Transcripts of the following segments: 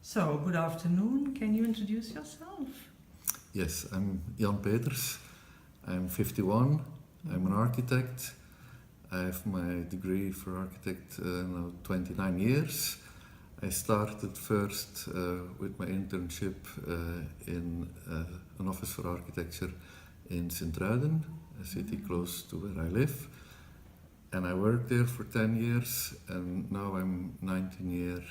So, good afternoon. Can you introduce yourself? Yes, I'm Jan Peeters. I'm 51. I'm an architect. I have my degree for architect now 29 years. I started first with my internship in an office for architecture in Sint-Truiden, a city close to where I live. And I worked there for 10 years, and now I'm 19 years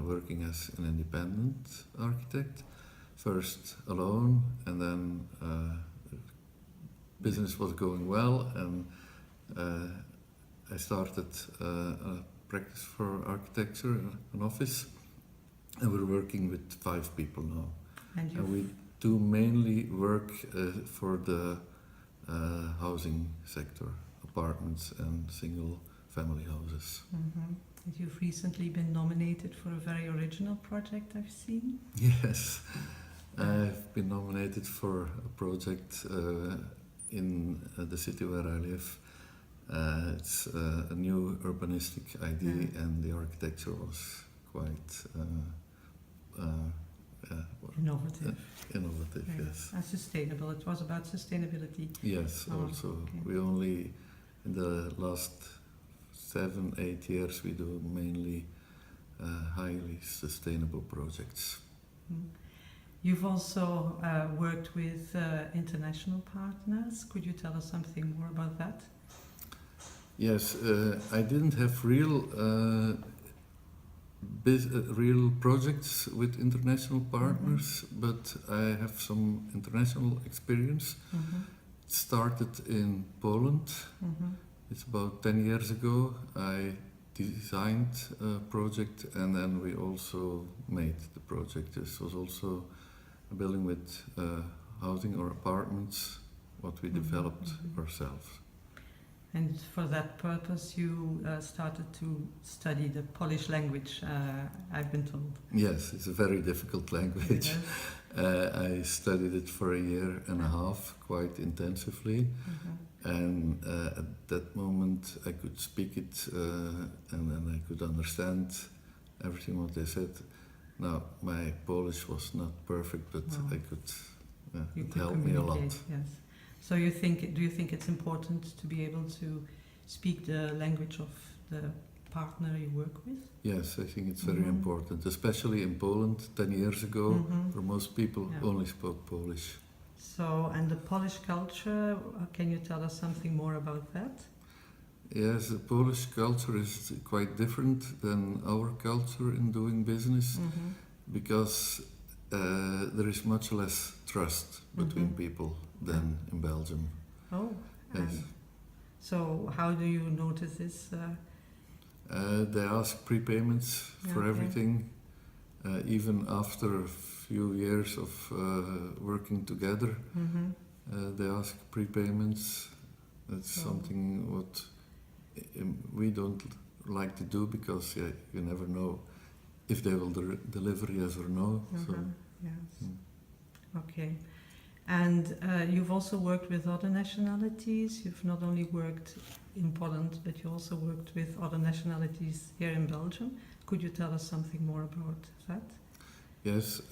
working as an independent architect. First alone, and then business was going well, and I started a practice for architecture, an office, and we're working with 5 people now. And we do mainly work for the housing sector, apartments and single family houses. Mm-hmm. And you've recently been nominated for a very original project, I've seen. Yes, I've been nominated for a project in the city where I live. It's a new urbanistic idea, and the architecture was quite Innovative. Innovative, Yeah. yes. And sustainable. It was about sustainability. Yes, also. Okay. We only, in the last 7-8 years, we do mainly highly sustainable projects. Mm. You've also worked with international partners. Could you tell us something more about that? Yes, I didn't have real projects with international partners, but I have some international experience. It started in Poland. It's about 10 years ago. I designed a project, and then we also made the project. This was also a building with housing or apartments, what we developed ourselves. And for that purpose, you started to study the Polish language, I've been told. Yes, it's a very difficult language. Yes. I studied it for a year and a half, quite intensively. And at that moment, I could speak it, and then I could understand everything what they said. Now, my Polish was not perfect, but I could. It helped me a lot. Yes. So do you think it's important to be able to speak the language of the partner you work with? Yes, I think it's very important, especially in Poland 10 years ago, where most people only spoke Polish. So, and the Polish culture, can you tell us something more about that? Yes, the Polish culture is quite different than our culture in doing business, because there is much less trust between people than in Belgium. Oh, yes. So how do you notice this? They ask prepayments for everything, even after a few years of working together. They ask prepayments. That's something what we don't like to do, because you never know if they will deliver yes or no. So. Yes. Okay. And you've also worked with other nationalities. You've not only worked in Poland, but you also worked with other nationalities here in Belgium. Could you tell us something more about that? Yes,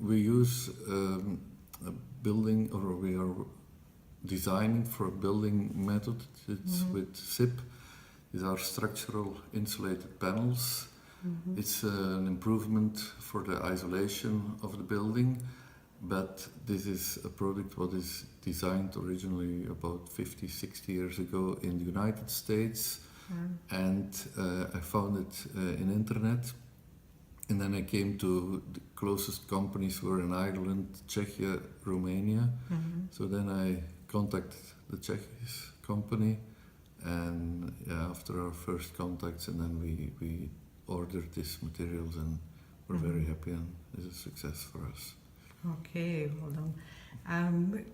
we use a building, or we are designing for a building method. It's with SIP. These are structural insulated panels. It's an improvement for the isolation of the building, but this is a product what is designed originally about 50-60 years ago in the United States, and I found it in internet, and then I came to the closest companies were in Ireland, Czechia, Romania. So then I contacted the Czech company, and after our first contacts, and then we ordered these materials, and we're very happy, and it's a success for us. Okay, well done.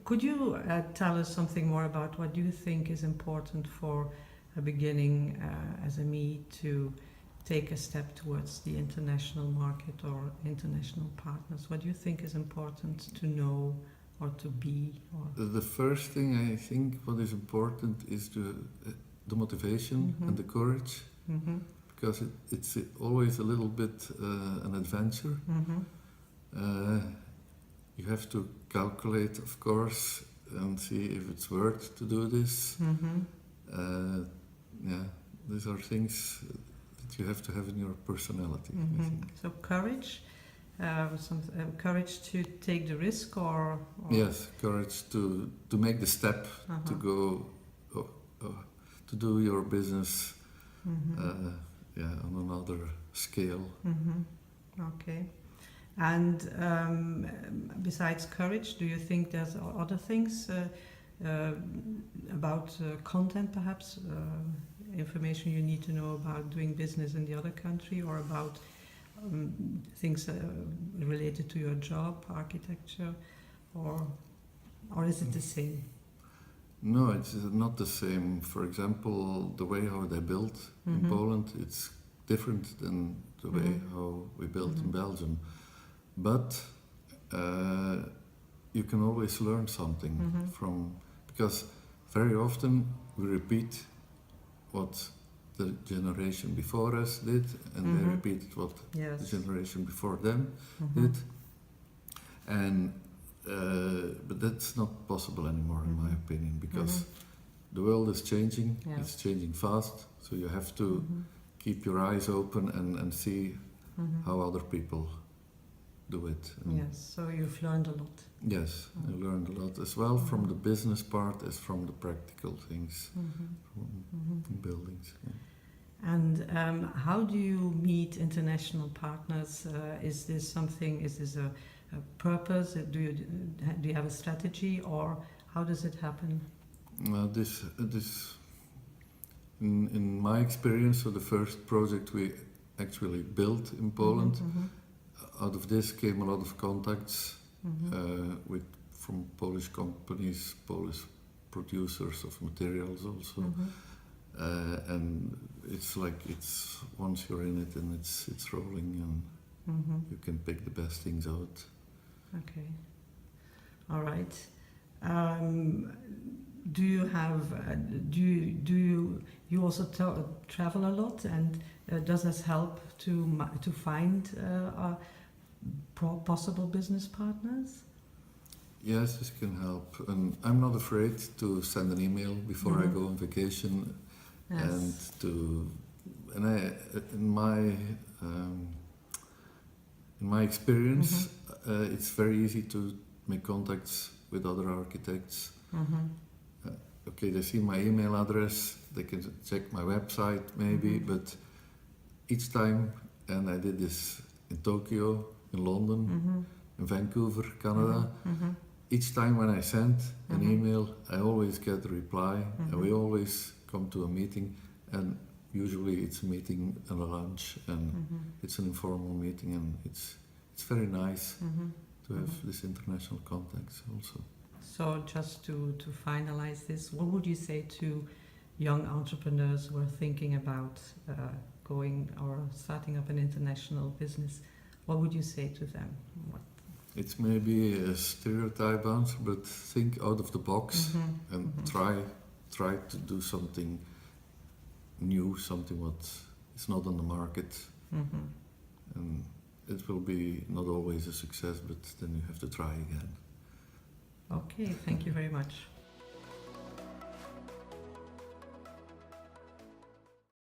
Could you tell us something more about what you think is important for a beginning SME to take a step towards the international market or international partners? What do you think is important to know or to be? Or the first thing I think what is important is the motivation and the courage. because it's always a little bit an adventure. You have to calculate, of course, and see if it's worth to do this. Yeah, these are things that you have to have in your personality. I think. So courage, courage to take the risk, or Yes, courage to make the step to go to do your business. On another scale. Okay. And besides courage, do you think there's other things about content, perhaps information you need to know about doing business in the other country, or about things related to your job, architecture, or is it the same? No, it's not the same. For example, the way how they build in Poland, it's different than the way how we build in Belgium. But you can always learn something from, because very often we repeat what the generation before us did, and they repeated what the generation before them did. And but that's not possible anymore, in my opinion, because the world is changing. It's changing fast, so you have to keep your eyes open and see how other people do it. And yes, so you've learned a lot. yes, I learned a lot as well from the business part as from the practical things, from buildings. Yeah. And how do you meet international partners? Is this something? Is this a purpose? Do you have a strategy, or how does it happen? This in my experience, so the first project we actually built in Poland, out of this came a lot of contacts from Polish companies, Polish producers of materials also, and it's like once you're in it and it's rolling, and you can pick the best things out. Okay. All right. Do you have? Do you also travel a lot, and does this help to find possible business partners? Yes, this can help, and I'm not afraid to send an email before I go on vacation, and in my experience, it's very easy to make contacts with other architects. Okay, they see my email address, they can check my website maybe, but each time, and I did this in Tokyo, in London, in Vancouver, Canada, each time when I send an email, I always get a reply, and we always come to a meeting, and usually it's a meeting and a lunch, and it's an informal meeting, and it's very nice to have this international contacts also. So just to finalize this, what would you say to young entrepreneurs who are thinking about going or starting up an international business? What would you say to them? It's maybe a stereotype answer, but think out of the box and try to do something new, something what is not on the market, and it will be not always a success, but then you have to try again. Okay, thank you very much.